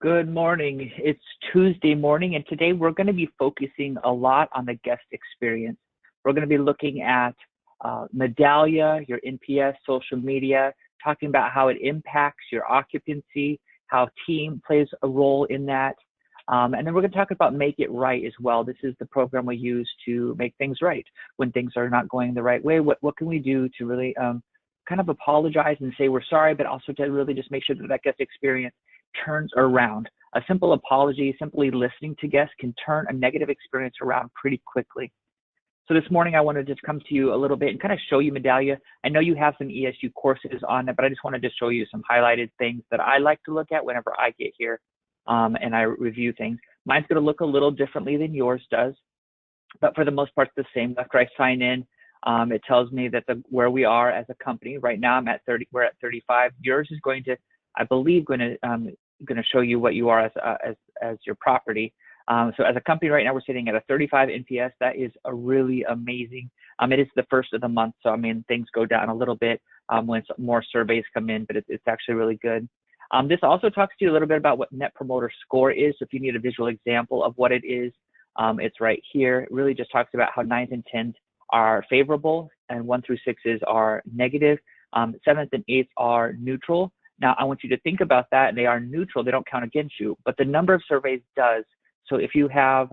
Good morning. It's Tuesday morning, and today we're going to be focusing a lot on the guest experience. We're going to be looking at Medallia, your NPS, social media, talking about how it impacts your occupancy, how team plays a role in that. And then we're going to talk about Make It Right as well. This is the program we use to make things right. When things are not going the right way, what can we do to really kind of apologize and say we're sorry, but also to really just make sure that that guest experience turns around. A simple apology, simply listening to guests can turn a negative experience around pretty quickly. So this morning, I want to just come to you a little bit and kind of show you Medallia. I know you have some ESU courses on it, but I just wanted to show you some highlighted things that I like to look at whenever I get here and I review things. Mine's going to look a little differently than yours does, but for the most part, it's the same. After I sign in, it tells me that where we are as a company. Right now, I'm at 30. We're at 35. Yours is going to, I believe, going to show you what you are as your property. So as a company right now, we're sitting at a 35 NPS. That is a really amazing. It is the first of the month, so I mean things go down a little bit when more surveys come in, but it's actually really good. This also talks to you a little bit about what Net Promoter Score is. So if you need a visual example of what it is, it's right here. It really just talks about how 9s and 10s are favorable, and 1 through 6s are negative. 7th and 8th are neutral. Now, I want you to think about that, and they are neutral. They don't count against you, but the number of surveys does. So if you have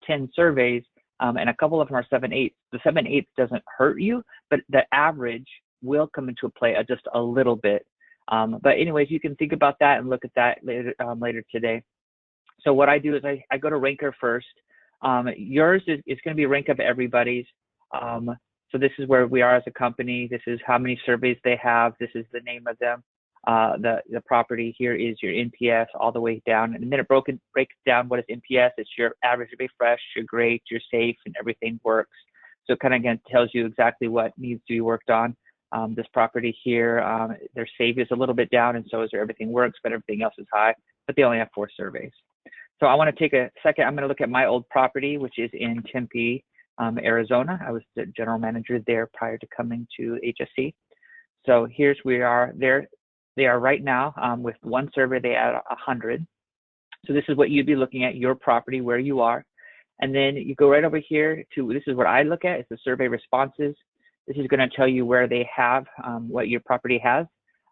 10 surveys and a couple of them are 7/8, the 7/8 doesn't hurt you, but the average will come into play just a little bit. But anyways, you can think about that and look at that later today. So what I do is I go to Ranker first. Yours is going to be rank of everybody's. So this is where we are as a company. This is how many surveys they have. This is the name of them. The property here is your NPS all the way down, and then it breaks down what is NPS. It's your average to be fresh, you're great, you're safe, and everything works. So it kind of again tells you exactly what needs to be worked on. This property here, their safe is a little bit down, and so is their everything works, but everything else is high. But they only have 4 surveys. So I want to take a second. I'm going to look at my old property, which is in Tempe, Arizona. I was the general manager there prior to coming to HSC. So here's where we are there. They are right now with 1 survey, they add 100. So this is what you'd be looking at, your property, where you are. And then you go right over here to, this is what I look at, it's the survey responses. This is going to tell you where they have, what your property has.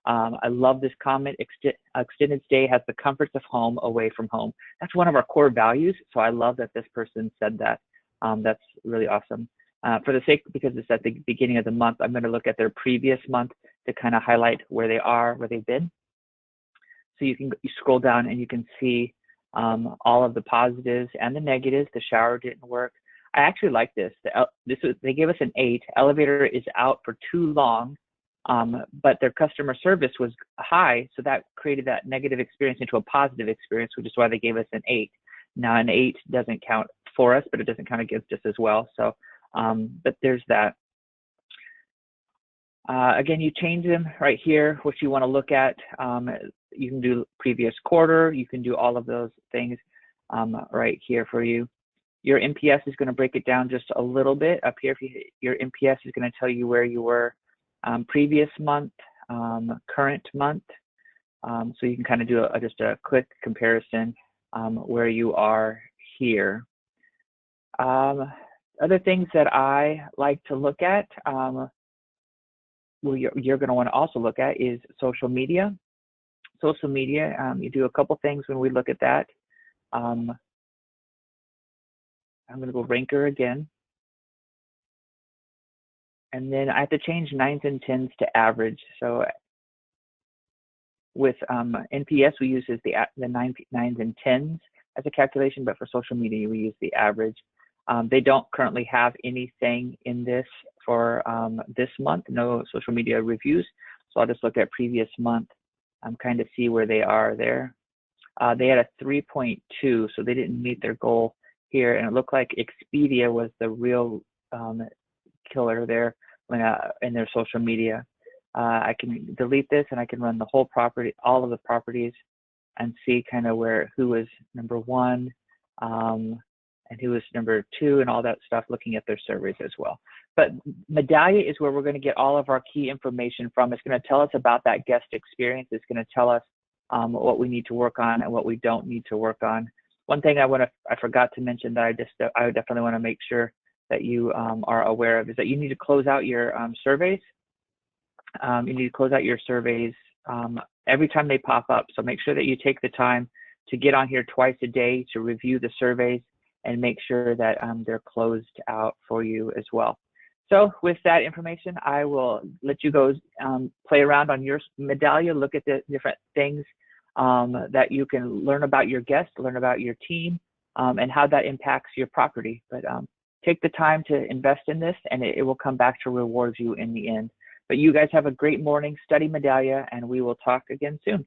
I love this comment, extended stay has the comforts of home away from home. That's one of our core values. So I love that this person said that. That's really awesome. For the sake, because it's at the beginning of the month, I'm going to look at their previous month to kind of highlight where they are, where they've been. So you scroll down and you can see all of the positives and the negatives. The shower didn't work. I actually like this. They gave us an 8. Elevator is out for too long, but their customer service was high, so that created that negative experience into a positive experience, which is why they gave us an 8. Now an 8 doesn't count for us, but it doesn't count against us as well. So, but there's that. Again, you change them right here, what you want to look at. You can do previous quarter. You can do all of those things right here for you. Your NPS is going to break it down just a little bit. Up here, your NPS is going to tell you where you were previous month, current month. So you can kind of do just a quick comparison where you are here. Other things that I like to look at, well, you're going to want to also look at is social media. Social media, you do a couple things when we look at that. I'm going to go Ranker again. And then I have to change 9s and 10s to average. So with NPS, we use the 9s and 10s as a calculation, but for social media, we use the average. They don't currently have anything in this for this month, no social media reviews. So I'll just look at previous month, kind of see where they are there. They had a 3.2, so they didn't meet their goal here. And it looked like Expedia was the real killer there in their social media. I can delete this and I can run the whole property, all of the properties, and see kind of who was number 1. And who was number 2 and all that stuff, looking at their surveys as well. But Medallia is where we're going to get all of our key information from. It's going to tell us about that guest experience. It's going to tell us what we need to work on and what we don't need to work on. One thing I forgot to mention that I definitely want to make sure that you are aware of is that you need to close out your surveys. You need to close out your surveys every time they pop up. So make sure that you take the time to get on here twice a day to review the surveys and make sure that they're closed out for you as well. So with that information, I will let you go play around on your Medallia, look at the different things that you can learn about your guests, learn about your team, and how that impacts your property. But take the time to invest in this, and it will come back to reward you in the end. But you guys have a great morning, study Medallia, and we will talk again soon.